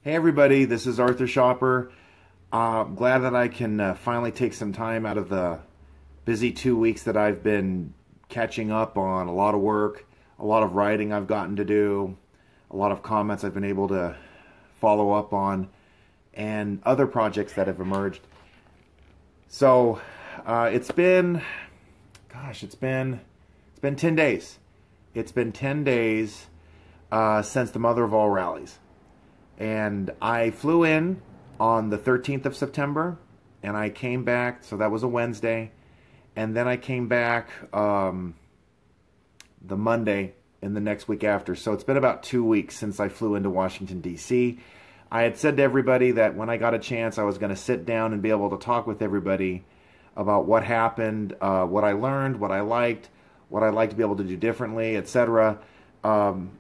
Hey everybody, this is Arthur Schaper. Glad that I can finally take some time out of the busy 2 weeks that I've been catching up on a lot of work, a lot of writing I've gotten to do, a lot of comments I've been able to follow up on, and other projects that have emerged. So it's been, it's been 10 days. It's been 10 days since the Mother of All Rallies. And I flew in on the 13th of September, and I came back, so that was a Wednesday, and then I came back the Monday in the next week after. So it's been about 2 weeks since I flew into Washington, D.C. I had said to everybody that when I got a chance, I was going to sit down and be able to talk with everybody about what happened, what I learned, what I'd like to be able to do differently, etc.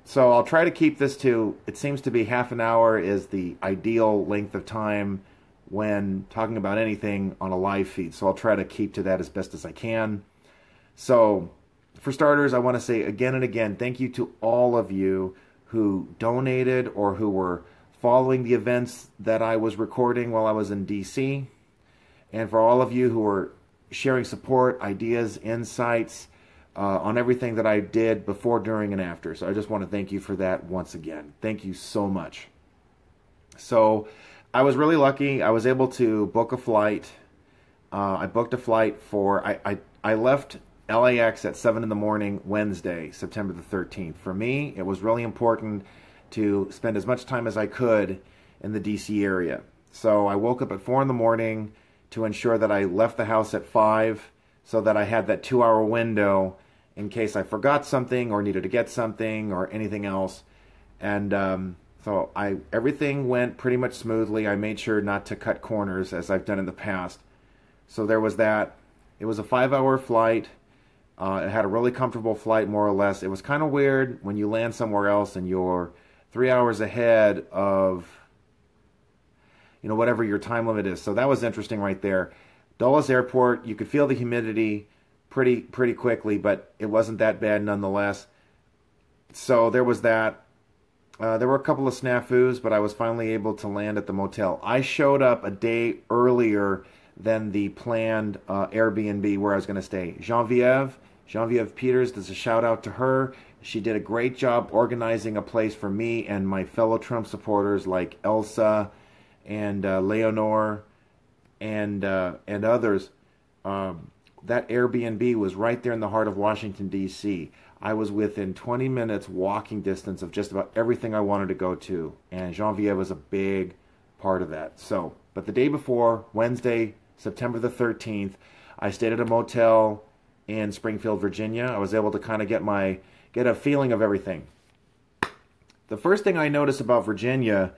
So I'll try to keep this to, it seems to be half an hour is the ideal length of time when talking about anything on a live feed. So I'll try to keep to that as best as I can. So for starters, I want to say again and again, thank you to all of you who donated or who were following the events that I was recording while I was in DC. And for all of you who were sharing support, ideas, insights, on everything that I did before, during, and after. So I just want to thank you for that once again. Thank you so much. So I was really lucky. I was able to book a flight. I booked a flight for, I left LAX at 7 in the morning Wednesday, September the 13th. For me, it was really important to spend as much time as I could in the DC area. So I woke up at 4 in the morning to ensure that I left the house at 5 so that I had that 2-hour window in case I forgot something or needed to get something or anything else. And so everything went pretty much smoothly. I made sure not to cut corners as I've done in the past. So there was that. It was a 5-hour flight. It had a really comfortable flight, more or less. It was kind of weird when you land somewhere else and you're 3 hours ahead of, whatever your time limit is. So that was interesting right there. Dulles Airport, you could feel the humidity pretty quickly, but it wasn't that bad nonetheless. So there was that. There were a couple of snafus, but I was finally able to land at the motel. I showed up a day earlier than the planned Airbnb where I was going to stay. Genevieve Peters, there's a shout out to her. She did a great job organizing a place for me and my fellow Trump supporters like Elsa and Leonore and others. That Airbnb was right there in the heart of Washington, D.C. I was within 20 minutes walking distance of just about everything I wanted to go to, and Genevieve was a big part of that. So, but the day before, Wednesday, September the 13th, I stayed at a motel in Springfield, Virginia. I was able to kind of get a feeling of everything. The first thing I noticed about Virginia,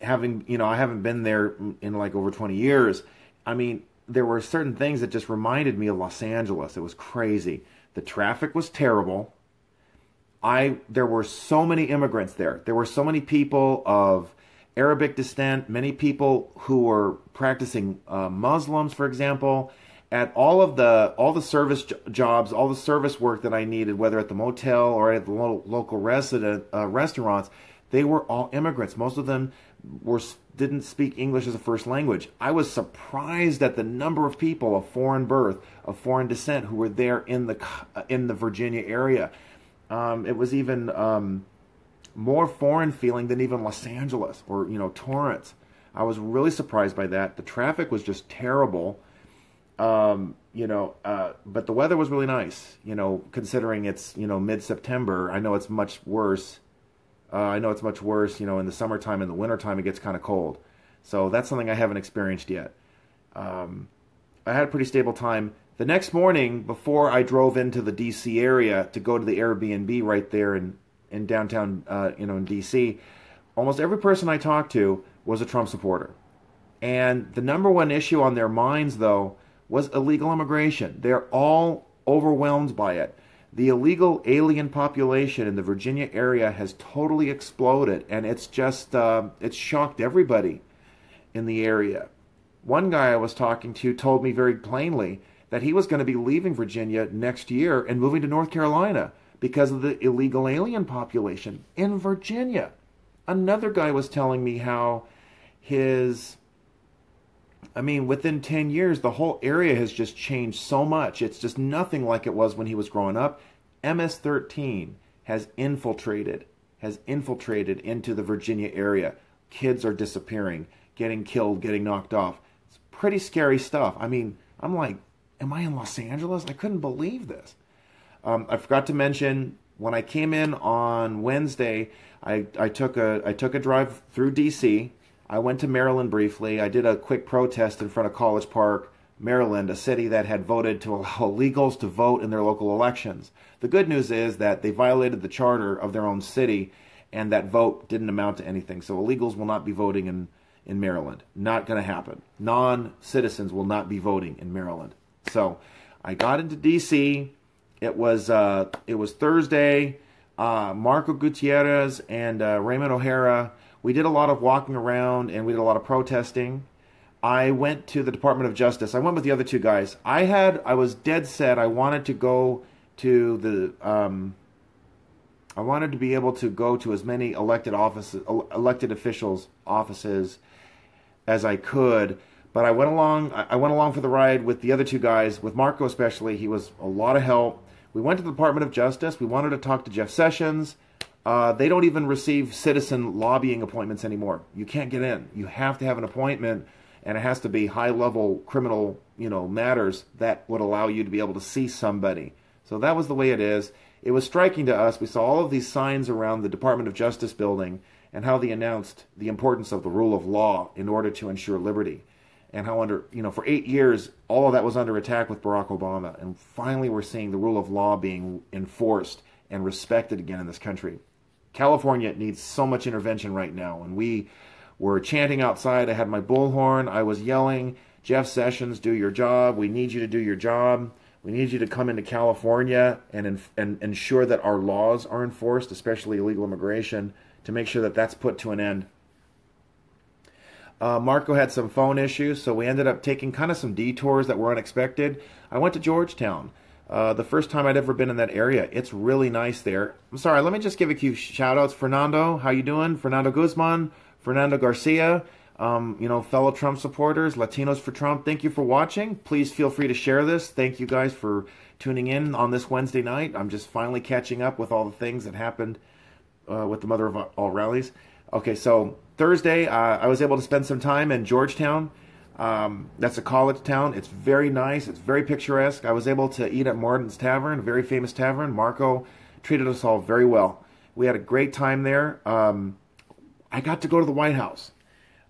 I haven't been there in like over 20 years. I mean, there were certain things that just reminded me of Los Angeles. It was crazy. The traffic was terrible. There were so many immigrants there. There were so many people of Arabic descent, many people who were practicing Muslims, for example. At all the service jobs, all the service work that I needed, whether at the motel or at the local restaurants, they were all immigrants. Most of them didn't speak English as a first language. I was surprised at the number of people of foreign birth, of foreign descent, who were there in the Virginia area. It was even more foreign feeling than even Los Angeles or Torrance. I was really surprised by that. The traffic was just terrible. But the weather was really nice. Considering it's mid-September. I know it's much worse. In the summertime. In the wintertime, it gets kind of cold. So that's something I haven't experienced yet. I had a pretty stable time. The next morning, before I drove into the D.C. area to go to the Airbnb right there in downtown, in D.C., almost every person I talked to was a Trump supporter. And the number one issue on their minds, though, was illegal immigration. They're all overwhelmed by it. The illegal alien population in the Virginia area has totally exploded, and it's just, it's shocked everybody in the area. One guy I was talking to told me very plainly that he was going to be leaving Virginia next year and moving to North Carolina because of the illegal alien population in Virginia. another guy was telling me how his, I mean, within 10 years, the whole area has just changed so much. It's just nothing like it was when he was growing up. MS-13 has infiltrated into the Virginia area. Kids are disappearing, getting killed, getting knocked off. It's pretty scary stuff. I mean, I'm like, am I in Los Angeles? I couldn't believe this. I forgot to mention, when I came in on Wednesday, I took a drive through D.C. I went to Maryland briefly. I did a quick protest in front of College Park, Maryland, a city that had voted to allow illegals to vote in their local elections. The good news is that they violated the charter of their own city, and that vote didn't amount to anything. So illegals will not be voting in Maryland. Not going to happen. Non-citizens will not be voting in Maryland. So I got into D.C. It was Thursday. Marco Gutierrez and Raymond O'Hara, we did a lot of walking around and we did a lot of protesting. I went to the Department of Justice. I went with the other two guys. I was dead set. I wanted to go to the I wanted to be able to go to as many elected officials' offices as I could. But I went along for the ride with the other two guys, with Marco especially. He was a lot of help. We went to the Department of Justice. We wanted to talk to Jeff Sessions. They don't even receive citizen lobbying appointments anymore. You can't get in. You have to have an appointment, and it has to be high-level criminal, matters that would allow you to be able to see somebody. So that was the way it is. It was striking to us. We saw all of these signs around the Department of Justice building and how they announced the importance of the rule of law in order to ensure liberty. And how for 8 years, all of that was under attack with Barack Obama. And finally, we're seeing the rule of law being enforced and respected again in this country. California needs so much intervention right now. And we were chanting outside. I had my bullhorn. I was yelling, Jeff Sessions, do your job. We need you to do your job. We need you to come into California and ensure that our laws are enforced, especially illegal immigration, to make sure that that's put to an end. Marco had some phone issues, so we ended up taking kind of some detours that were unexpected. I went to Georgetown. The first time I'd ever been in that area. It's really nice there. I'm sorry, let me just give a few shout-outs. Fernando, how you doing? Fernando Guzman, Fernando Garcia, fellow Trump supporters, Latinos for Trump, thank you for watching. Please feel free to share this. Thank you guys for tuning in on this Wednesday night. I'm just finally catching up with all the things that happened with the Mother of All Rallies. Okay, so Thursday, I was able to spend some time in Georgetown. That's a college town. It's very nice. It's very picturesque. I was able to eat at Martin's Tavern, a very famous tavern. Marco treated us all very well. We had a great time there. I got to go to the White House.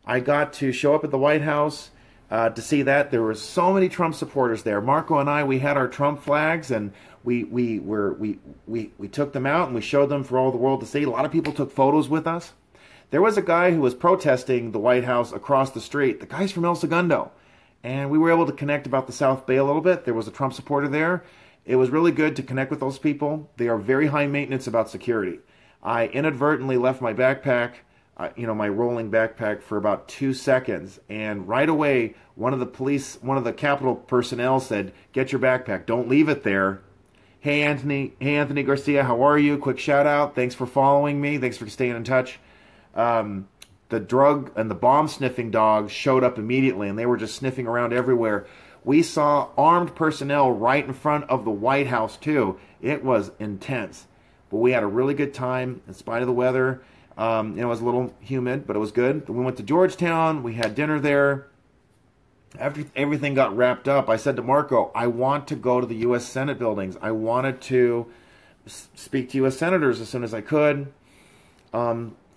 I got to show up at the White House to see that. There were so many Trump supporters there. Marco and I, we had our Trump flags, and we took them out and we showed them for all the world to see. A lot of people took photos with us. There was a guy who was protesting the White House across the street. The guy's from El Segundo. And we were able to connect about the South Bay a little bit. There was a Trump supporter there. It was really good to connect with those people. They are very high maintenance about security. I inadvertently left my backpack, my rolling backpack, for about 2 seconds. And right away, one of the Capitol personnel said, "Get your backpack. Don't leave it there." Hey, Anthony. Hey, Anthony Garcia. How are you? Quick shout out. Thanks for following me. Thanks for staying in touch. The drug and the bomb sniffing dogs showed up immediately, and they were just sniffing around everywhere. We saw armed personnel right in front of the White House too. It was intense, but we had a really good time in spite of the weather. It was a little humid, but it was good. We went to Georgetown. We had dinner there. After everything got wrapped up, I said to Marco, I want to go to the U.S. Senate buildings. I wanted to speak to U.S. senators as soon as I could.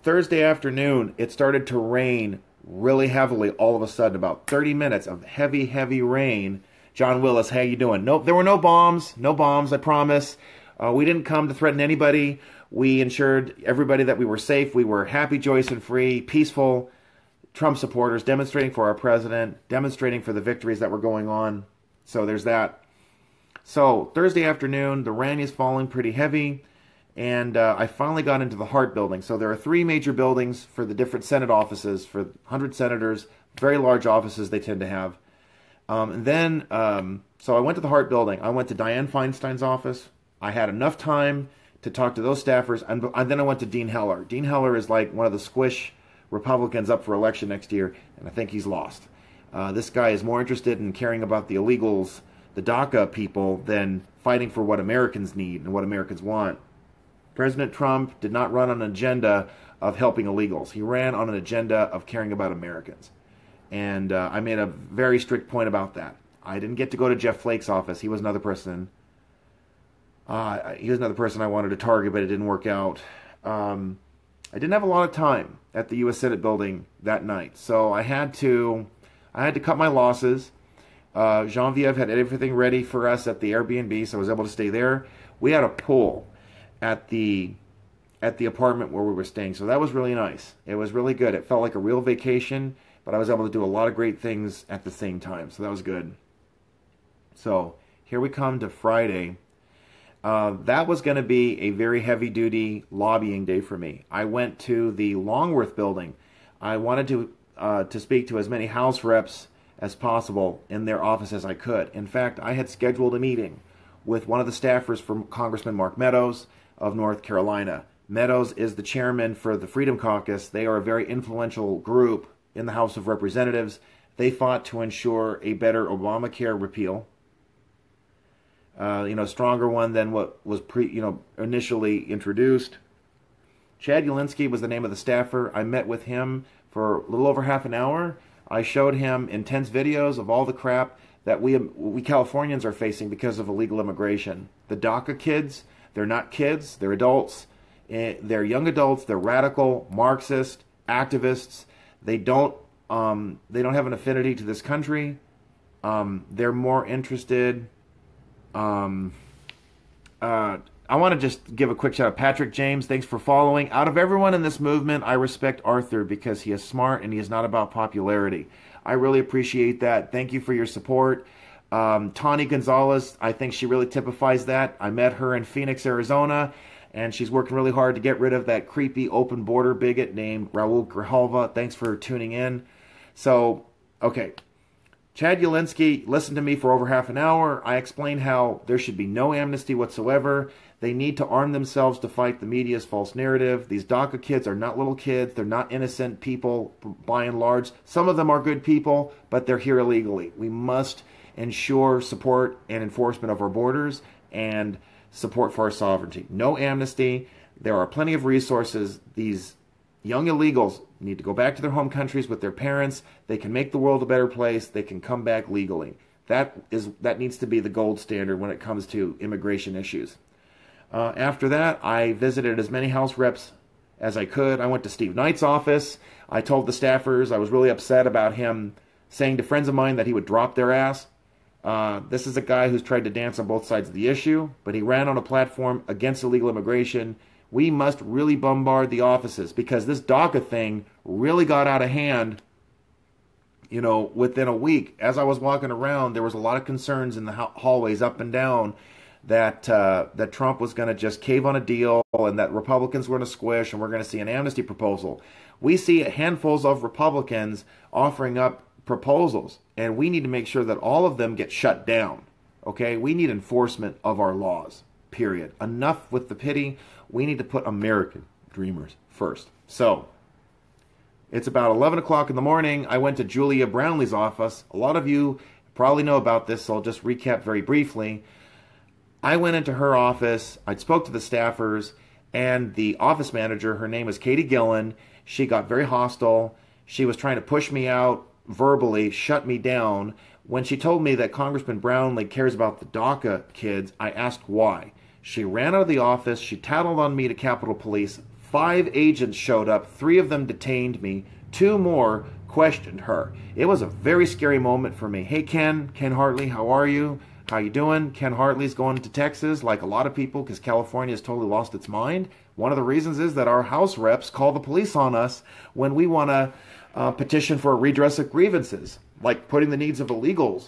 Thursday afternoon, it started to rain really heavily all of a sudden, about 30 minutes of heavy, heavy rain. John Willis, how you doing? Nope, there were no bombs, I promise. We didn't come to threaten anybody. We ensured everybody that we were safe. We were happy, joyous, and free, peaceful Trump supporters demonstrating for our president, demonstrating for the victories that were going on. So there's that. So Thursday afternoon, the rain is falling pretty heavy. And I finally got into the Hart building. So there are 3 major buildings for the different Senate offices, for 100 senators, very large offices they tend to have. So I went to the Hart building. I went to Dianne Feinstein's office. I had enough time to talk to those staffers. And then I went to Dean Heller. Dean Heller is like one of the squish Republicans up for election next year, and I think he's lost. This guy is more interested in caring about the illegals, the DACA people, than fighting for what Americans need and what Americans want. President Trump did not run on an agenda of helping illegals. He ran on an agenda of caring about Americans. And I made a very strict point about that. I didn't get to go to Jeff Flake's office. He was another person. I wanted to target, but it didn't work out. I didn't have a lot of time at the U.S. Senate building that night, so I had to cut my losses. Genevieve had everything ready for us at the Airbnb, so I was able to stay there. We had a pool at the apartment where we were staying, so that was really nice. It was really good. It felt like a real vacation, but I was able to do a lot of great things at the same time, so that was good. So here we come to Friday. That was going to be a very heavy-duty lobbying day for me. I went to the Longworth building. I wanted to speak to as many House reps as possible in their office as I could. In fact, I had scheduled a meeting with one of the staffers from Congressman Mark Meadows of North Carolina. Meadows is the chairman for the Freedom Caucus. They are a very influential group in the House of Representatives. They fought to ensure a better Obamacare repeal. Stronger one than what was initially introduced. Chad Ulinsky was the name of the staffer. I met with him for a little over half an hour. I showed him intense videos of all the crap that we Californians are facing because of illegal immigration. The DACA kids, they're not kids, they're adults. They're young adults, they're radical, Marxist, activists. They don't have an affinity to this country. They're more interested. I want to just give a quick shout out. Patrick James, thanks for following. Out of everyone in this movement, I respect Arthur because he is smart and he is not about popularity. I really appreciate that. Thank you for your support. Tani Gonzalez, I think she really typifies that. I met her in Phoenix, Arizona, and she's working really hard to get rid of that creepy open border bigot named Raul Grijalva. Thanks for tuning in. So, okay. Chad Ulinsky listened to me for over half an hour. I explained how there should be no amnesty whatsoever. They need to arm themselves to fight the media's false narrative. These DACA kids are not little kids. They're not innocent people by and large. Some of them are good people, but they're here illegally. We must ensure support and enforcement of our borders and support for our sovereignty. No amnesty. There are plenty of resources. These young illegals need to go back to their home countries with their parents. They can make the world a better place. They can come back legally. That needs to be the gold standard when it comes to immigration issues. After that, I visited as many House reps as I could. I went to Steve Knight's office. I told the staffers I was really upset about him saying to friends of mine that he would drop their ass. This is a guy who's tried to dance on both sides of the issue, but he ran on a platform against illegal immigration. We must really bombard the offices because this DACA thing really got out of hand, within a week. As I was walking around, there was a lot of concerns in the hallways up and down that Trump was going to just cave on a deal and that Republicans were going to squish and we're going to see an amnesty proposal. We see handfuls of Republicans offering up proposals, and we need to make sure that all of them get shut down. Okay? We need enforcement of our laws, period. Enough with the pity. We need to put American dreamers first. So, it's about 11 o'clock in the morning. I went to Julia Brownlee's office. A lot of you probably know about this, so I'll just recap very briefly. I went into her office. I spoke to the staffers and the office manager. Her name is Katie Gillen. She got very hostile. She was trying to push me out verbally, shut me down. When she told me that Congressman Brownlee cares about the DACA kids, I asked why. She ran out of the office. She tattled on me to Capitol Police. 5 agents showed up. 3 of them detained me. 2 more questioned her. It was a very scary moment for me. Hey, Ken Hartley, how are you? How you doing? Ken Hartley's going to Texas like a lot of people because California has totally lost its mind. One of the reasons is that our House reps call the police on us when we want to petition for a redress of grievances, like putting the needs of illegals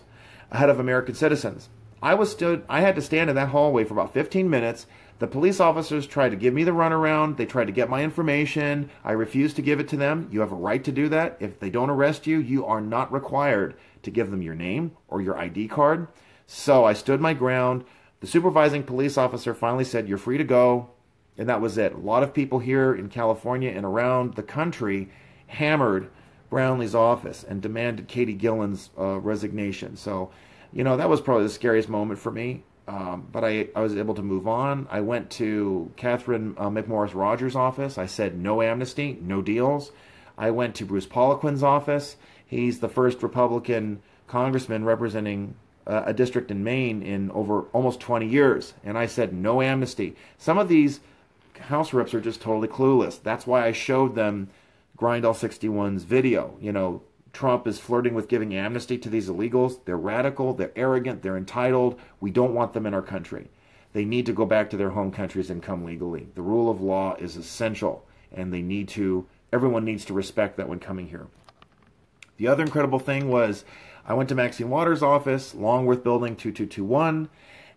ahead of American citizens. I had to stand in that hallway for about 15 minutes. The police officers tried to give me the runaround. They tried to get my information. I refused to give it to them. You have a right to do that. If they don't arrest you, you are not required to give them your name or your ID card. So I stood my ground. The supervising police officer finally said, "You're free to go." And that was it. A lot of people here in California and around the country hammered Brownlee's office and demanded Katie Gillen's resignation. So, that was probably the scariest moment for me. But I was able to move on. I went to Catherine McMorris Rogers' office. I said no amnesty, no deals. I went to Bruce Poliquin's office. He's the first Republican congressman representing a district in Maine in over almost 20 years. And I said no amnesty. Some of these House reps are just totally clueless. That's why I showed them Grindall 61's video. Trump is flirting with giving amnesty to these illegals. They're radical, they're arrogant, they're entitled. We don't want them in our country. They need to go back to their home countries and come legally. The rule of law is essential, and everyone needs to respect that when coming here. The other incredible thing was I went to Maxine Waters' office, Longworth Building 2221,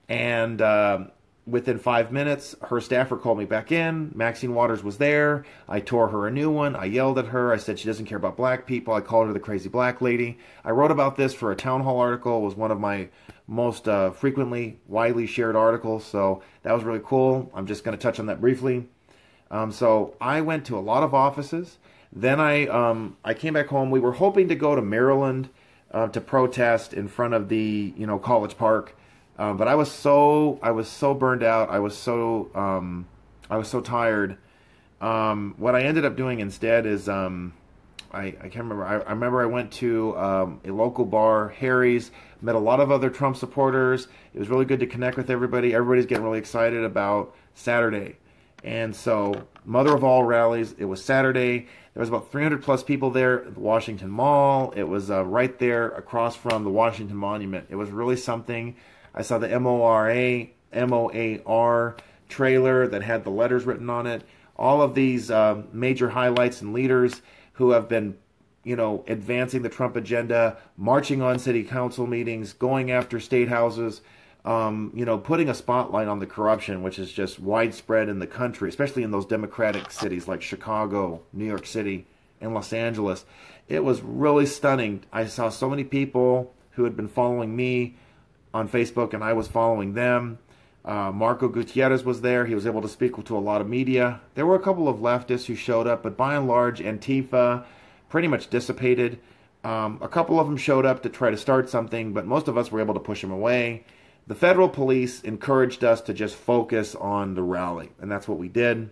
and within 5 minutes, her staffer called me back in. Maxine Waters was there. I tore her a new one. I yelled at her. I said she doesn't care about black people. I called her the crazy black lady. I wrote about this for a town hall article. It was one of my most frequently, widely shared articles. So that was really cool. I'm just going to touch on that briefly. So I went to a lot of offices. Then I came back home. We were hoping to go to Maryland to protest in front of the College Park. But I was so burned out. I was so tired. What I ended up doing instead is I can't remember. I remember I went to a local bar, Harry's. Met a lot of other Trump supporters. It was really good to connect with everybody. Everybody's getting really excited about Saturday, and so Mother of All Rallies. It was Saturday. There was about 300 plus people there at the Washington Mall. It was right there across from the Washington Monument. It was really something. I saw the MOAR trailer that had the letters written on it. All of these major highlights and leaders who have been, advancing the Trump agenda, marching on city council meetings, going after state houses, putting a spotlight on the corruption, which is just widespread in the country, especially in those Democratic cities like Chicago, New York City, and Los Angeles. It was really stunning. I saw so many people who had been following me on Facebook, and I was following them. Marco Gutierrez was there. He was able to speak to a lot of media. There were a couple of leftists who showed up, but by and large, Antifa pretty much dissipated. A couple of them showed up to try to start something, but most of us were able to push them away. The federal police encouraged us to just focus on the rally, and that's what we did.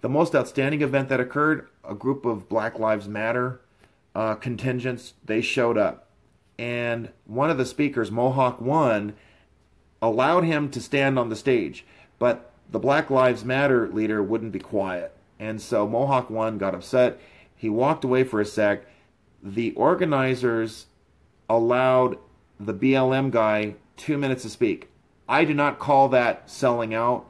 The most outstanding event that occurred, a group of Black Lives Matter contingents, they showed up. And one of the speakers, Mohawk 1, allowed him to stand on the stage. But the Black Lives Matter leader wouldn't be quiet. And so Mohawk 1 got upset. He walked away for a sec. The organizers allowed the BLM guy 2 minutes to speak. I do not call that selling out.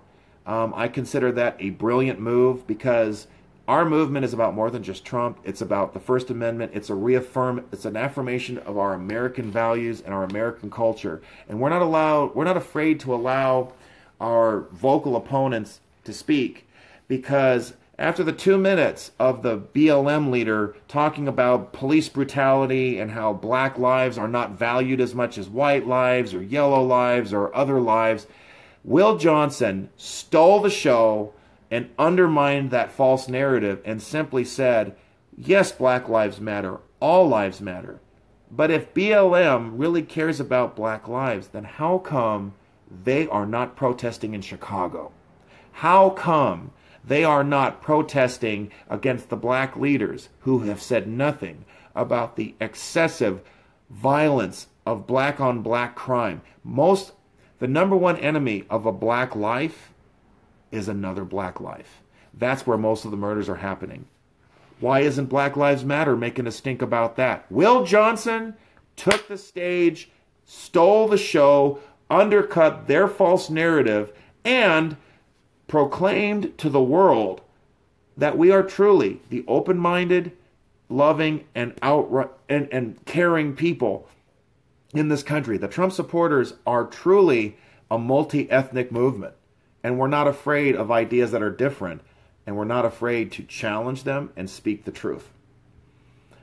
I consider that a brilliant move because our movement is about more than just Trump. It's about the First Amendment. It's an affirmation of our American values and our American culture. And we're not afraid to allow our vocal opponents to speak, because after the 2 minutes of the BLM leader talking about police brutality and how black lives are not valued as much as white lives or yellow lives or other lives, Will Johnson stole the show and undermined that false narrative and simply said, yes, Black Lives Matter, all lives matter. But if BLM really cares about black lives, then how come they are not protesting in Chicago? How come they are not protesting against the black leaders who have said nothing about the excessive violence of black on black crime? The number one enemy of a black life is another black life. That's where most of the murders are happening. Why isn't Black Lives Matter making a stink about that? Will Johnson took the stage, stole the show, undercut their false narrative, and proclaimed to the world that we are truly the open-minded, loving, and outright and caring people in this country. The Trump supporters are truly a multi-ethnic movement. And we're not afraid of ideas that are different. And we're not afraid to challenge them and speak the truth.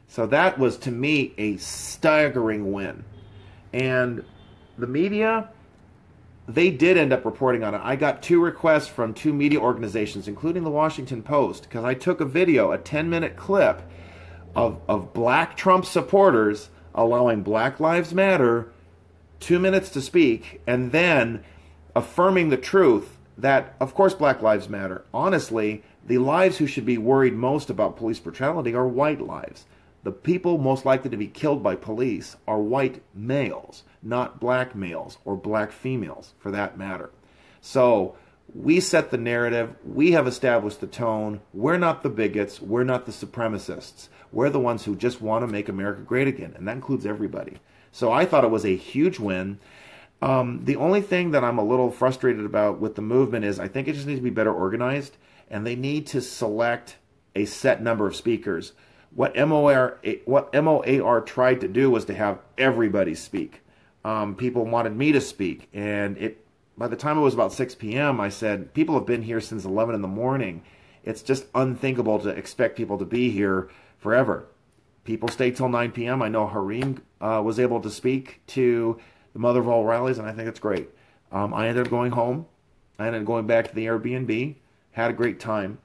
So that was, to me, a staggering win. And the media, they did end up reporting on it. I got 2 requests from 2 media organizations, including the Washington Post, because I took a video, a 10-minute clip of black Trump supporters allowing Black Lives Matter 2 minutes to speak, and then affirming the truth that, of course, Black Lives Matter. Honestly, the lives who should be worried most about police brutality are white lives. The people most likely to be killed by police are white males, not black males or black females, for that matter. So we set the narrative. We have established the tone. We're not the bigots. We're not the supremacists. We're the ones who just want to make America great again, and that includes everybody. So I thought it was a huge win. The only thing that I'm a little frustrated about with the movement is I think it just needs to be better organized, and they need to select a set number of speakers. What MOAR tried to do was to have everybody speak. People wanted me to speak, and by the time it was about 6 p.m., I said, people have been here since 11 in the morning. It's just unthinkable to expect people to be here forever. People stay till 9 p.m. I know Harim was able to speak to the Mother of All Rallies, and I think it's great. I ended up going home. I ended up going back to the Airbnb. Had a great time.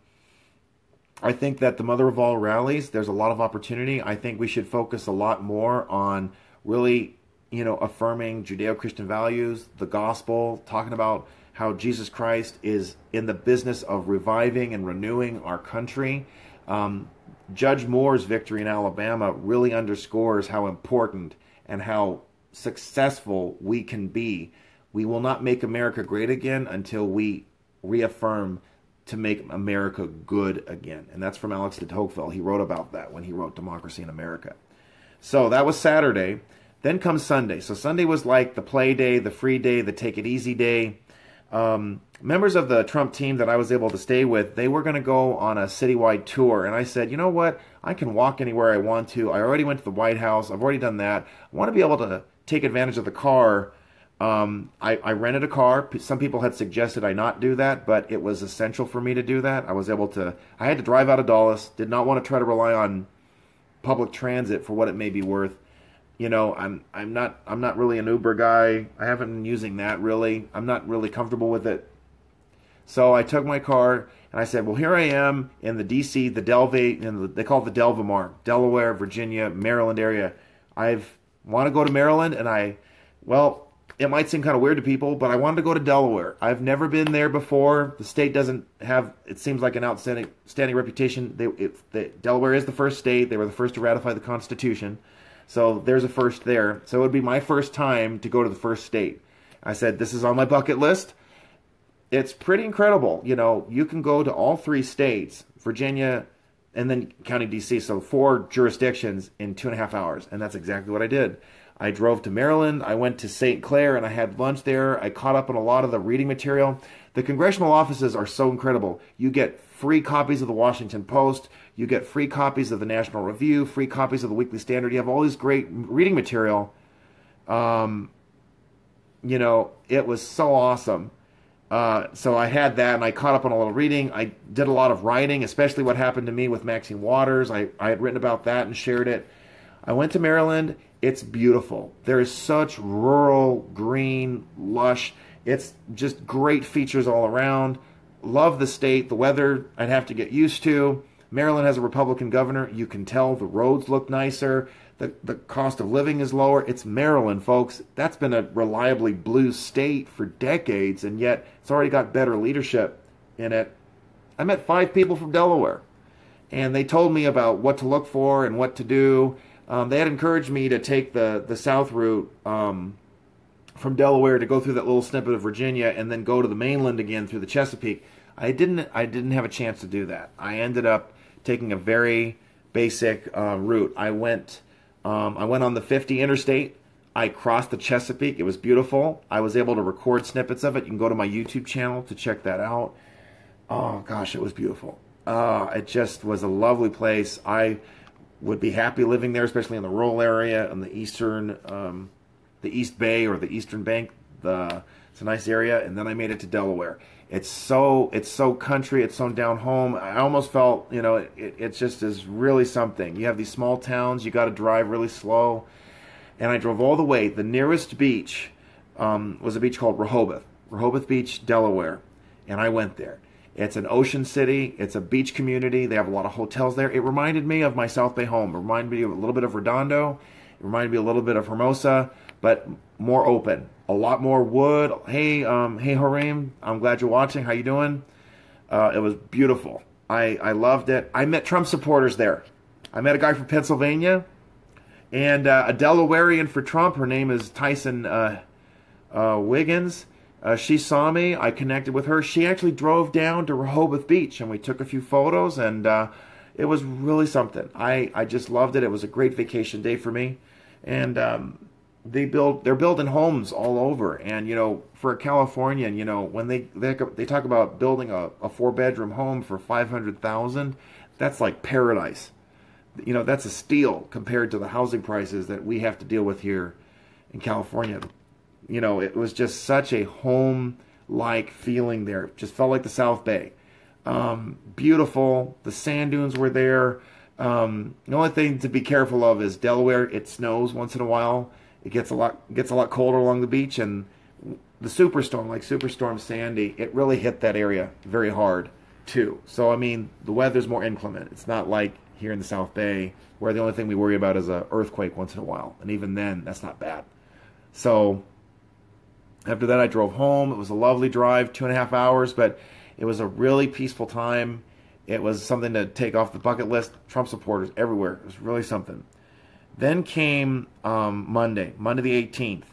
I think that the Mother of All Rallies, there's a lot of opportunity. I think we should focus a lot more on really, affirming Judeo-Christian values, the gospel, talking about how Jesus Christ is in the business of reviving and renewing our country. Judge Moore's victory in Alabama really underscores how important and how successful we can be. We will not make America great again until we reaffirm to make America good again. And that's from Alex de Tocqueville. He wrote about that when he wrote Democracy in America. So that was Saturday. Then comes Sunday. So Sunday was like the play day, the free day, the take it easy day. Members of the Trump team that I was able to stay with, they were going to go on a citywide tour. And I said, you know what? I can walk anywhere I want to. I already went to the White House. I've already done that. I want to be able to take advantage of the car. I rented a car. Some people had suggested I not do that, but it was essential for me to do that. I had to drive out of Dulles. Did not want to try to rely on public transit for what it may be worth. I'm not really an Uber guy. I haven't been using that really. I'm not really comfortable with it. So I took my car and I said, well, here I am in the DC, the Delva, they call it the Delva Delaware, Virginia, Maryland area. I want to go to Maryland, and it might seem kind of weird to people, but I wanted to go to Delaware. I've never been there before. The state doesn't have, it seems like, an outstanding reputation. Delaware is the first state. They were the first to ratify the Constitution. So there's a first there. So it would be my first time to go to the first state. I said, this is on my bucket list. It's pretty incredible. You can go to all 3 states, Virginia, and then County DC. So 4 jurisdictions in 2.5 hours. And that's exactly what I did. I drove to Maryland. I went to St. Clair and I had lunch there. I caught up on a lot of the reading material. The congressional offices are so incredible. You get free copies of the Washington Post. You get free copies of the National Review, free copies of the Weekly Standard. You have all this great reading material. It was so awesome. So I had that, and I caught up on a little reading. I did a lot of writing, especially what happened to me with Maxine Waters. I had written about that and shared it. I went to Maryland. It's beautiful. There is such rural, green, lush. It's just great features all around. Love the state. The weather I'd have to get used to. Maryland has a Republican governor. You can tell the roads look nicer. The cost of living is lower. It's Maryland, folks. That's been a reliably blue state for decades, and yet it's already got better leadership in it. I met 5 people from Delaware, and they told me about what to look for and what to do. They had encouraged me to take the south route from Delaware to go through that little snippet of Virginia and then go to the mainland again through the Chesapeake. I didn't have a chance to do that. I ended up taking a very basic route. I went on the 50 interstate. I crossed the Chesapeake. It was beautiful. I was able to record snippets of it. You can go to my YouTube channel to check that out. Oh gosh, it was beautiful. It just was a lovely place. I would be happy living there, especially in the rural area on the the East Bay or the Eastern Bank. It's a nice area. And then I made it to Delaware. It's so country. It's so down home. I almost felt, it just is really something. You have these small towns. You got to drive really slow. And I drove all the way. The nearest beach was a beach called Rehoboth. Rehoboth Beach, Delaware, and I went there. It's an ocean city. It's a beach community. They have a lot of hotels there. It reminded me of my South Bay home. It reminded me of a little bit of Redondo. It reminded me a little bit of Hermosa, but more open. A lot more wood. Hey, hey, Harim. I'm glad you're watching. How you doing? It was beautiful. I loved it. I met Trump supporters there. I met a guy from Pennsylvania and a Delawarean for Trump. Her name is Tyson Wiggins. She saw me. I connected with her. She actually drove down to Rehoboth Beach, and we took a few photos, and it was really something. I just loved it. It was a great vacation day for me. And they're building homes all over. And, you know, for a Californian, you know, when they talk about building a 4-bedroom home for $500,000, that's like paradise. You know, that's a steal compared to the housing prices that we have to deal with here in California. You know, it was just such a home-like feeling there. It just felt like the South Bay. Beautiful. The sand dunes were there. The only thing to be careful of is Delaware. It snows once in a while. It gets a lot colder along the beach, and the superstorm, like Superstorm Sandy, it really hit that area very hard too. So I mean, the weather's more inclement. It's not like here in the South Bay where the only thing we worry about is an earthquake once in a while, and even then, that's not bad. So after that, I drove home. It was a lovely drive, 2.5 hours, but it was a really peaceful time. It was something to take off the bucket list. Trump supporters everywhere. It was really something. Then came Monday the 18th.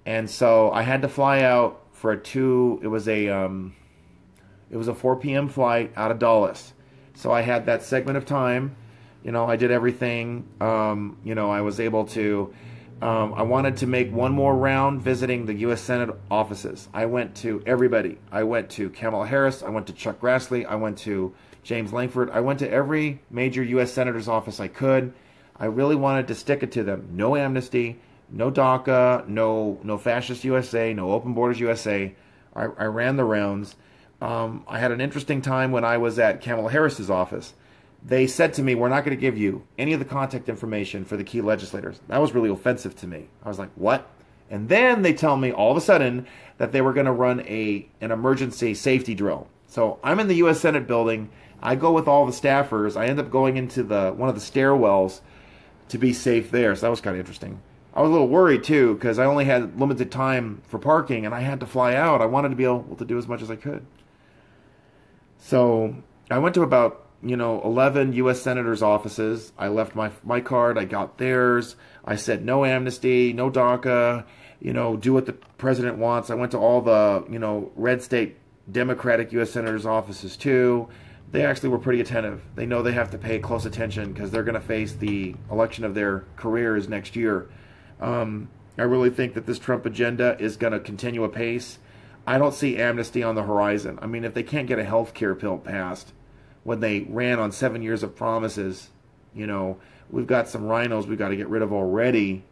And so I had to fly out for it was a 4 p.m. flight out of Dulles. So I had that segment of time. You know, I did everything. You know, I was able to, I wanted to make one more round visiting the U.S. Senate offices. I went to everybody. I went to Kamala Harris. I went to Chuck Grassley. I went to James Lankford. I went to every major U.S. Senator's office I could. I really wanted to stick it to them. No amnesty, no DACA, no Fascist USA, no Open Borders USA. I ran the rounds. I had an interesting time when I was at Kamala Harris's office. They said to me, we're not going to give you any of the contact information for the key legislators. That was really offensive to me. I was like, what? And then they tell me all of a sudden that they were going to run an emergency safety drill. So I'm in the U.S. Senate building. I go with all the staffers. I end up going into one of the stairwells to be safe there. So that was kind of interesting. I was a little worried too because I only had limited time for parking and I had to fly out. I wanted to be able to do as much as I could. So I went to about 11 U.S. Senators' offices. I left my card. I got theirs. I said no amnesty, no DACA, do what the president wants. I went to all the, red state Democratic U.S. Senators' offices too. They actually were pretty attentive. They know they have to pay close attention because they're going to face the election of their careers next year. I really think that this Trump agenda is going to continue apace. I don't see amnesty on the horizon. I mean, if they can't get a health care bill passed when they ran on 7 years of promises, we've got some rhinos we've got to get rid of already.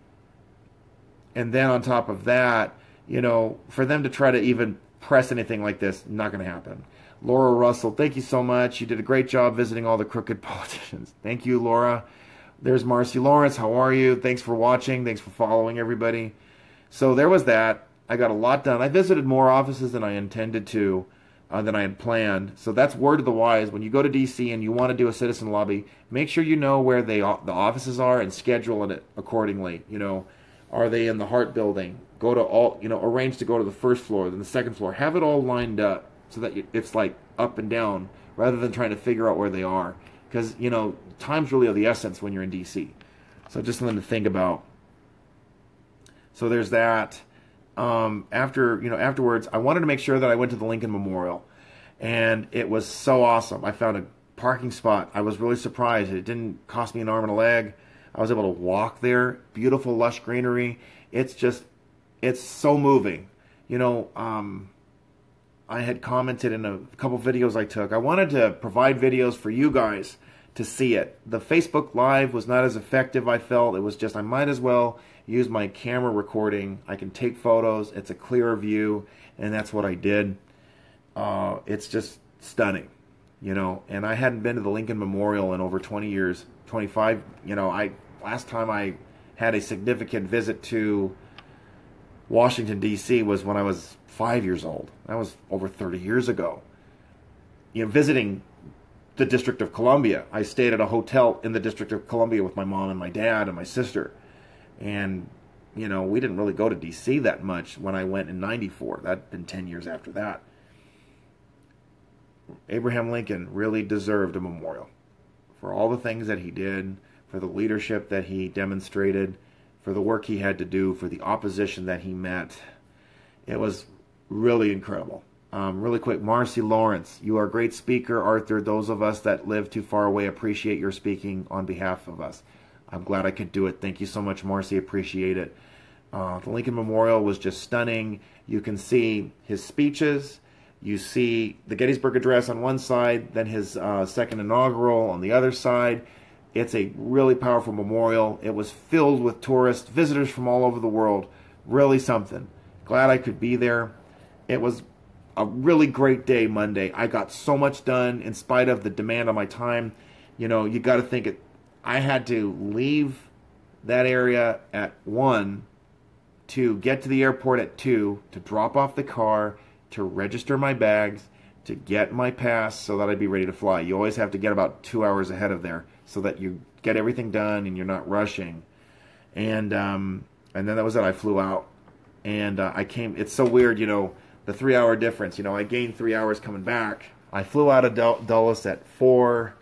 And then on top of that, for them to try to even press anything like this, not going to happen. Laura Russell, thank you so much. You did a great job visiting all the crooked politicians. Thank you, Laura. There's Marcy Lawrence. How are you? Thanks for watching. Thanks for following, everybody. So there was that. I got a lot done. I visited more offices than I intended to, than I had planned. So that's word of the wise. When you go to D.C. and you want to do a citizen lobby, make sure you know where the offices are and schedule it accordingly. Are they in the Hart Building? Go to all, arrange to go to the first floor, then the second floor. Have it all lined up so that it's like up and down rather than trying to figure out where they are. Because, time's really of the essence when you're in D.C. So just something to think about. So there's that. Afterwards, I wanted to make sure that I went to the Lincoln Memorial. And it was so awesome. I found a parking spot. I was really surprised. It didn't cost me an arm and a leg. I was able to walk there. Beautiful, lush greenery. It's so moving. I had commented in a couple videos I took. I wanted to provide videos for you guys to see it. The Facebook Live was not as effective, I felt. It was just, I might as well use my camera recording. I can take photos. It's a clearer view, and that's what I did. It's just stunning, and I hadn't been to the Lincoln Memorial in over 20 years, 25. Last time I had a significant visit to Washington, D.C. was when I was 5 years old. That was over 30 years ago. Visiting the District of Columbia. I stayed at a hotel in the District of Columbia with my mom and my dad and my sister. And, we didn't really go to D.C. that much when I went in 94. That'd been 10 years after that. Abraham Lincoln really deserved a memorial for all the things that he did, for the leadership that he demonstrated, for the work he had to do, for the opposition that he met. It was really incredible. Really quick, Marcy Lawrence, you are a great speaker, Arthur. Those of us that live too far away appreciate your speaking on behalf of us. I'm glad I could do it. Thank you so much, Marcy. Appreciate it. The Lincoln Memorial was just stunning. You can see his speeches. You see the Gettysburg Address on one side, then his second inaugural on the other side. It's a really powerful memorial. It was filled with tourists, visitors from all over the world. Really something. Glad I could be there. It was a really great day Monday. I got so much done in spite of the demand on my time. You got to think it. I had to leave that area at 1 to get to the airport at 2 to drop off the car, to register my bags, to get my pass so that I'd be ready to fly. You always have to get about 2 hours ahead of there so that you get everything done and you're not rushing. And then that was it. I flew out and I came. It's so weird, the 3 hour difference. I gained 3 hours coming back. I flew out of Dulles at 4.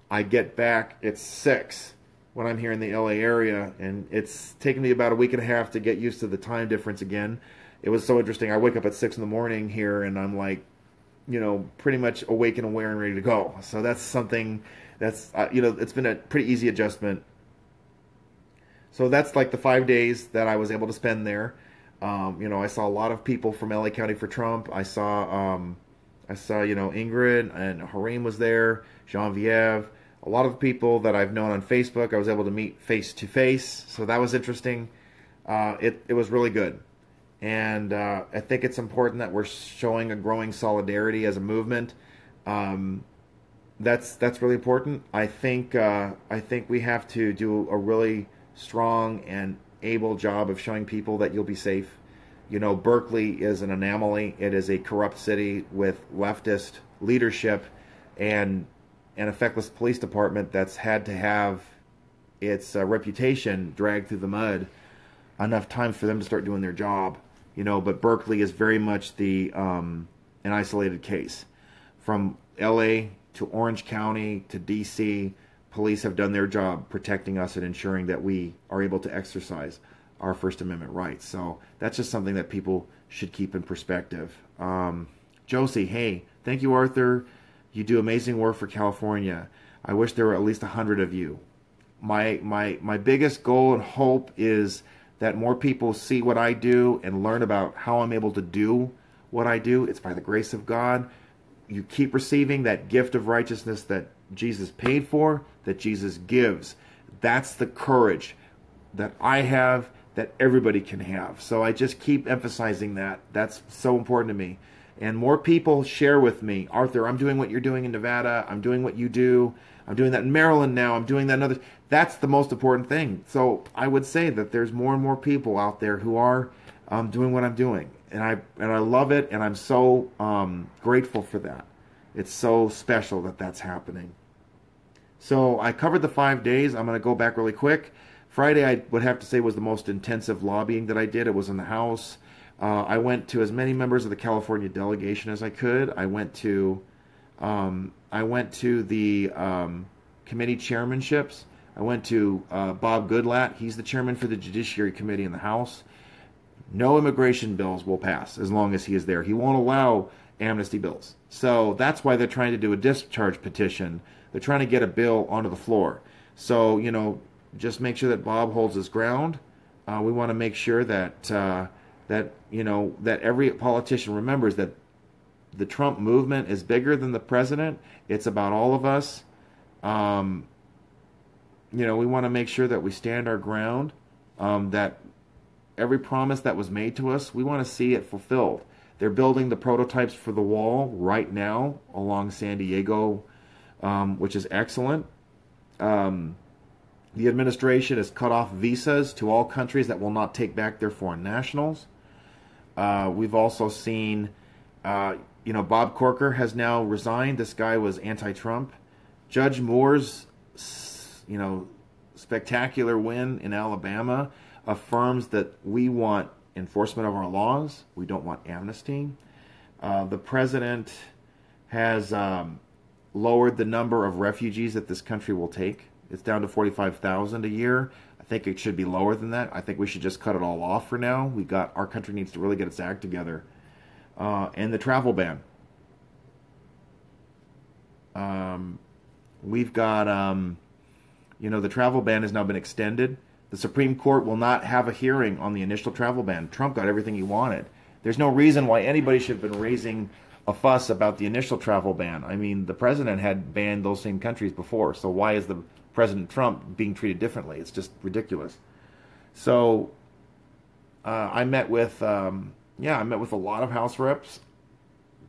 I get back at 6 when I'm here in the LA area, and it's taken me about a week and a half to get used to the time difference again. It was so interesting. I wake up at 6 in the morning here, and I'm like, pretty much awake and aware and ready to go. So that's something that's, it's been a pretty easy adjustment. So that's like the 5 days that I was able to spend there. I saw a lot of people from LA County for Trump. I saw, Ingrid and Harim was there, Genevieve, a lot of people that I've known on Facebook. I was able to meet face to face. So that was interesting. It was really good. And I think it's important that we're showing a growing solidarity as a movement. That's really important. I think we have to do a really strong and able job of showing people that you'll be safe. Berkeley is an anomaly. It is a corrupt city with leftist leadership and an effectless police department that's had to have its reputation dragged through the mud enough times for them to start doing their job. But Berkeley is very much an isolated case. From LA to Orange County to DC, police have done their job protecting us and ensuring that we are able to exercise our First Amendment rights. So that's just something that people should keep in perspective. Josie, hey, thank you, Arthur. You do amazing work for California. I wish there were at least 100 of you. My biggest goal and hope is that more people see what I do and learn about how I'm able to do what I do. It's by the grace of God. You keep receiving that gift of righteousness that Jesus paid for, that Jesus gives. That's the courage that I have, that everybody can have. So I just keep emphasizing that. That's so important to me. And more people share with me, Arthur, I'm doing what you're doing in Nevada. I'm doing what you do. I'm doing that in Maryland now. I'm doing that in other. That's the most important thing. So I would say that there's more and more people out there who are doing what I'm doing. And I love it, and I'm so grateful for that. It's so special that that's happening. So I covered the 5 days. I'm going to go back really quick. Friday, I would have to say, was the most intensive lobbying that I did. It was in the House. I went to as many members of the California delegation as I could. I went to the committee chairmanships. I went to Bob Goodlatte. He's the chairman for the Judiciary Committee in the House. No immigration bills will pass as long as he is there. He won't allow amnesty bills. So that's why they're trying to do a discharge petition. They're trying to get a bill onto the floor. So, just make sure that Bob holds his ground. We want to make sure that every politician remembers that the Trump movement is bigger than the president. It's about all of us. We want to make sure that we stand our ground, that every promise that was made to us, we want to see it fulfilled. They're building the prototypes for the wall right now along San Diego, which is excellent. The administration has cut off visas to all countries that will not take back their foreign nationals. We've also seen, Bob Corker has now resigned. This guy was anti-Trump. Judge Moore's, spectacular win in Alabama affirms that we want enforcement of our laws. We don't want amnesty. The president has lowered the number of refugees that this country will take. It's down to 45,000 a year. I think it should be lower than that. I think we should just cut it all off for now. Our country needs to really get its act together. And the travel ban. We've got, the travel ban has now been extended. The Supreme Court will not have a hearing on the initial travel ban. Trump got everything he wanted. There's no reason why anybody should have been raising a fuss about the initial travel ban. I mean, the president had banned those same countries before, so why is the President Trump being treated differently? It's just ridiculous. So I met with a lot of House reps.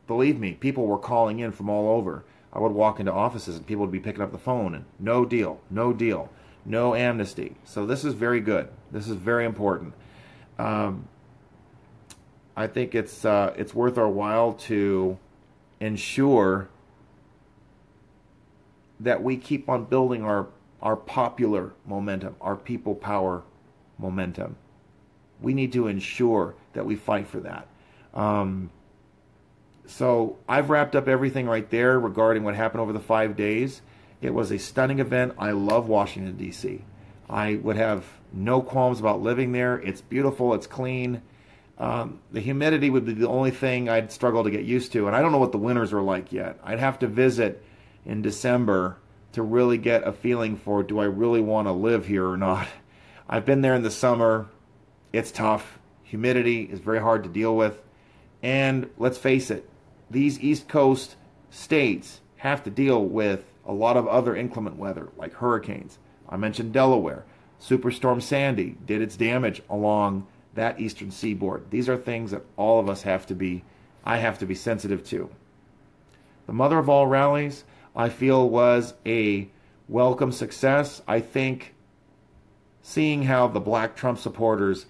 Believe me, people were calling in from all over. I would walk into offices and people would be picking up the phone and no deal, no amnesty. So this is very good. This is very important. I think it's worth our while to ensure that we keep on building our popular momentum, our people power momentum. We need to ensure that we fight for that. So I've wrapped up everything right there regarding what happened over the 5 days. It was a stunning event. I love Washington, D.C. I would have no qualms about living there. It's beautiful. It's clean. The humidity would be the only thing I'd struggle to get used to. And I don't know what the winters are like yet. I'd have to visit in December to really get a feeling for, do I really want to live here or not? I've been there in the summer. It's tough. Humidity is very hard to deal with. And let's face it, these East Coast states have to deal with a lot of other inclement weather, like hurricanes. I mentioned Delaware. Superstorm Sandy did its damage along that eastern seaboard. These are things that all of us I have to be sensitive to. The Mother of All Rallies, I feel, was a welcome success. I think seeing how the black Trump supporters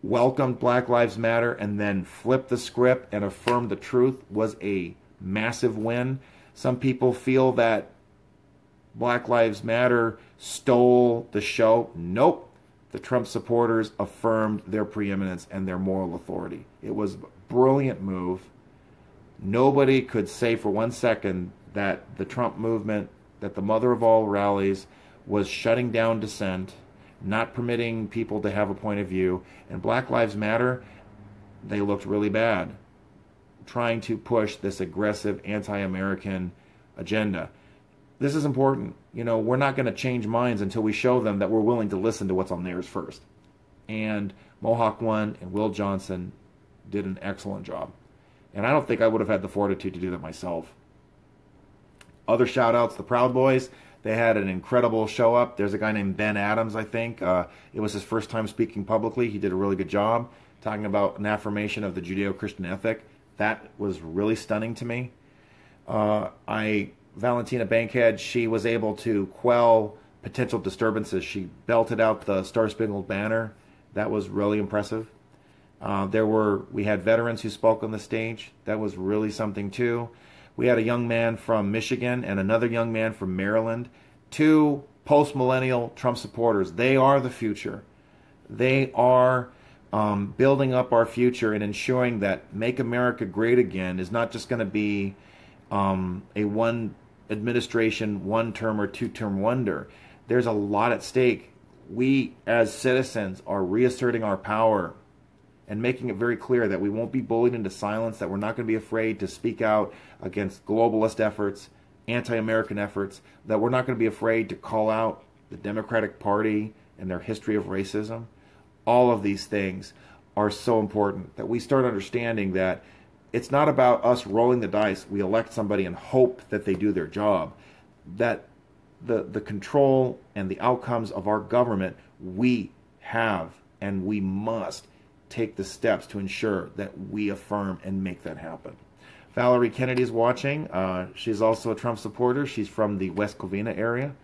welcomed Black Lives Matter and then flipped the script and affirmed the truth was a massive win. Some people feel that Black Lives Matter stole the show. Nope. The Trump supporters affirmed their preeminence and their moral authority. It was a brilliant move. Nobody could say for 1 second that the Trump movement, that the Mother of All Rallies, was shutting down dissent, not permitting people to have a point of view. And Black Lives Matter, they looked really bad, trying to push this aggressive anti-American agenda. This is important. We're not going to change minds until we show them that we're willing to listen to what's on theirs first. And Mohawk One and Will Johnson did an excellent job. And I don't think I would have had the fortitude to do that myself. Other shout-outs, the Proud Boys. They had an incredible show up. There's a guy named Ben Adams, I think. It was his first time speaking publicly. He did a really good job talking about an affirmation of the Judeo-Christian ethic. That was really stunning to me. Valentina Bankhead, she was able to quell potential disturbances. She belted out the Star-Spangled Banner. That was really impressive. We had veterans who spoke on the stage. That was really something too. We had a young man from Michigan and another young man from Maryland. Two post-millennial Trump supporters. They are the future. They are building up our future and ensuring that Make America Great Again is not just going to be a one administration, one term or two term wonder. There's a lot at stake. We as citizens are reasserting our power and making it very clear that we won't be bullied into silence, that we're not going to be afraid to speak out against globalist efforts, anti-American efforts, that we're not going to be afraid to call out the Democratic Party and their history of racism. All of these things are so important that we start understanding that it's not about us rolling the dice. We elect somebody and hope that they do their job. That the control and the outcomes of our government, we have and we must take the steps to ensure that we affirm and make that happen. Valerie Kennedy is watching. She's also a Trump supporter. She's from the West Covina area.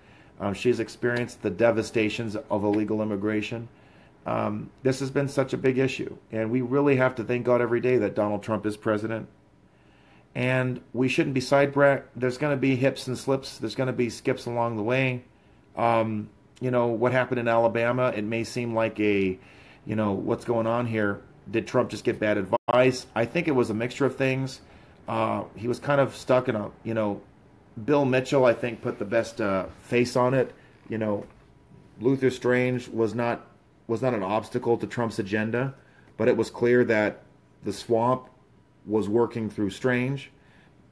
She's experienced the devastations of illegal immigration. This has been such a big issue, and we really have to thank God every day that Donald Trump is president. And we shouldn't be sidetracked. There's going to be hips and slips. There's going to be skips along the way. What happened in Alabama, it may seem like what's going on here? Did Trump just get bad advice? I think it was a mixture of things. He was kind of stuck in Bill Mitchell, I think, put the best face on it. Luther Strange was not an obstacle to Trump's agenda, but it was clear that the swamp was working through Strange,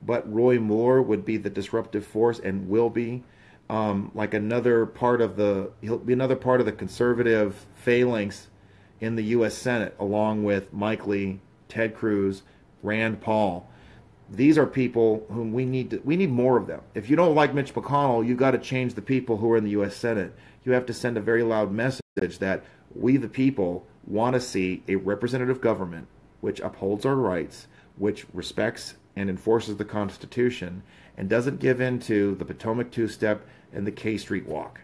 but Roy Moore would be the disruptive force and will be he'll be another part of the conservative phalanx in the U.S. Senate, along with Mike Lee, Ted Cruz, Rand Paul. These are people whom we need more of them. If you don't like Mitch McConnell, you got to change the people who are in the U.S. Senate. You have to send a very loud message that we, the people, want to see a representative government which upholds our rights, which respects and enforces the Constitution, and doesn't give in to the Potomac two-step and the K Street walk.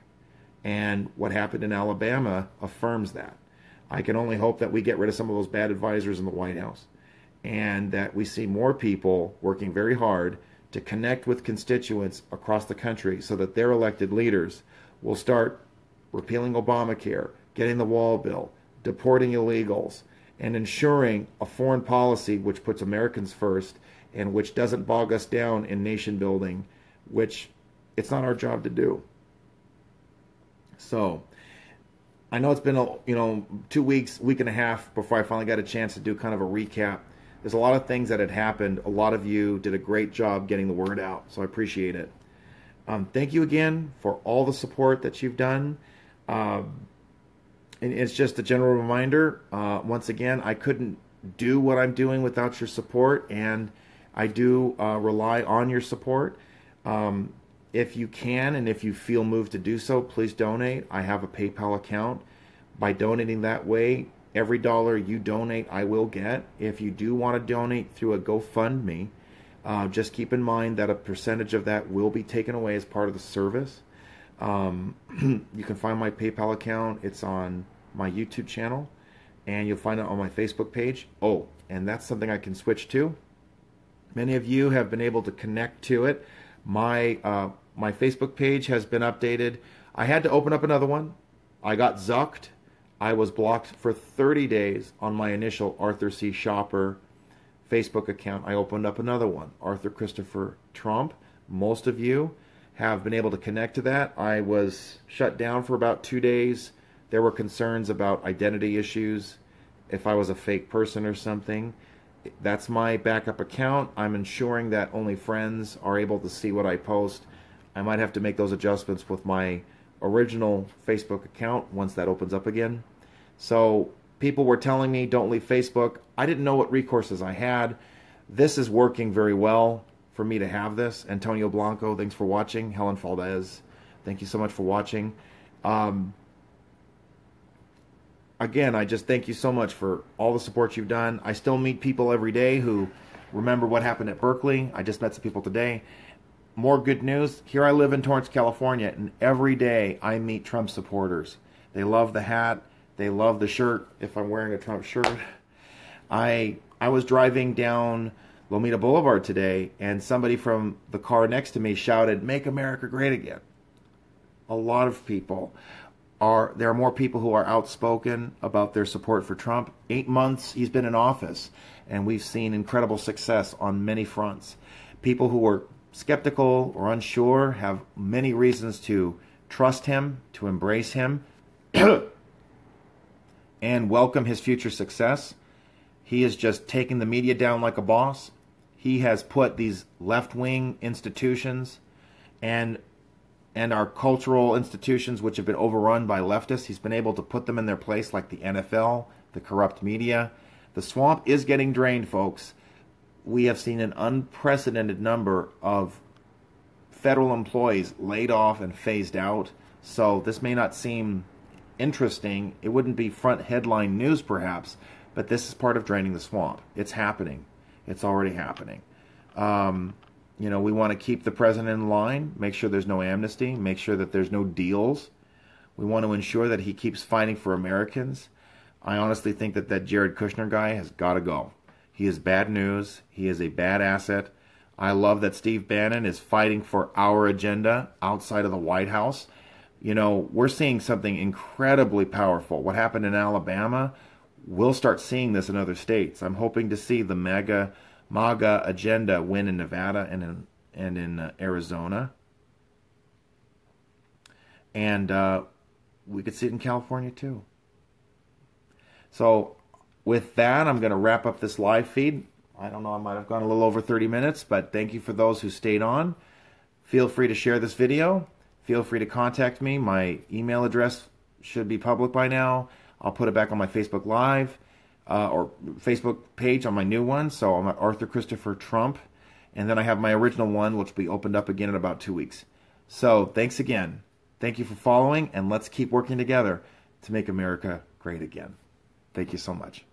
And what happened in Alabama affirms that. I can only hope that we get rid of some of those bad advisors in the White House, and that we see more people working very hard to connect with constituents across the country so that their elected leaders will start repealing Obamacare, getting the wall bill, deporting illegals, and ensuring a foreign policy which puts Americans first and which doesn't bog us down in nation building, which it's not our job to do. So I know it's been 2 weeks, week and a half before I finally got a chance to do kind of a recap. There's a lot of things that had happened. A lot of you did a great job getting the word out, so I appreciate it. Thank you again for all the support that you've done. And it's just a general reminder, once again, I couldn't do what I'm doing without your support, and I do rely on your support. If you can and if you feel moved to do so, please donate. I have a PayPal account. By donating that way, every dollar you donate, I will get. If you do want to donate through a GoFundMe, just keep in mind that a percentage of that will be taken away as part of the service. You can find my PayPal account. It's on my YouTube channel, and you'll find it on my Facebook page. Oh, and that's something I can switch to. Many of you have been able to connect to it. My Facebook page has been updated. I had to open up another one. I got zucked. I was blocked for 30 days on my initial Arthur C. Schaper Facebook account. I opened up another one, Arthur Christopher Trump. Most of you have been able to connect to that. I was shut down for about 2 days. There were concerns about identity issues, if I was a fake person or something. That's my backup account. I'm ensuring that only friends are able to see what I post. I might have to make those adjustments with my original Facebook account once that opens up again. So people were telling me don't leave Facebook. I didn't know what recourses I had. This is working very well for me to have this. Antonio Blanco, thanks for watching. Helen Valdez, thank you so much for watching. Again, I just thank you so much for all the support you've done. I still meet people every day who remember what happened at Berkeley. I just met some people today. More good news. Here I live in Torrance, California, and every day I meet Trump supporters. They love the hat. They love the shirt, if I'm wearing a Trump shirt. I was driving down Lomita Boulevard today, and somebody from the car next to me shouted, "Make America Great Again." A lot of people there are more people who are outspoken about their support for Trump. 8 months he's been in office, and we've seen incredible success on many fronts. People who were skeptical or unsure have many reasons to trust him, to embrace him, and welcome his future success. He is just taking the media down like a boss. He has put these left-wing institutions and our cultural institutions, which have been overrun by leftists, he's been able to put them in their place, like the NFL, the corrupt media. The swamp is getting drained, folks. We have seen an unprecedented number of federal employees laid off and phased out. So this may not seem interesting. It wouldn't be front headline news, perhaps, but this is part of draining the swamp. It's happening. It's already happening. We want to keep the president in line, make sure there's no amnesty, make sure that there's no deals. We want to ensure that he keeps fighting for Americans. I honestly think that that Jared Kushner guy has got to go. He is bad news. He is a bad asset. I love that Steve Bannon is fighting for our agenda outside of the White House. You know, we're seeing something incredibly powerful. What happened in Alabama, we'll start seeing this in other states. I'm hoping to see the MAGA agenda win in Nevada and in Arizona. And we could see it in California too. So with that, I'm going to wrap up this live feed. I don't know, I might have gone a little over 30 minutes, but thank you for those who stayed on. Feel free to share this video. Feel free to contact me. My email address should be public by now. I'll put it back on my Facebook Live or Facebook page on my new one. So I'm at Arthur Christopher Trump. And then I have my original one, which will be opened up again in about 2 weeks. So thanks again. Thank you for following, and let's keep working together to make America great again. Thank you so much.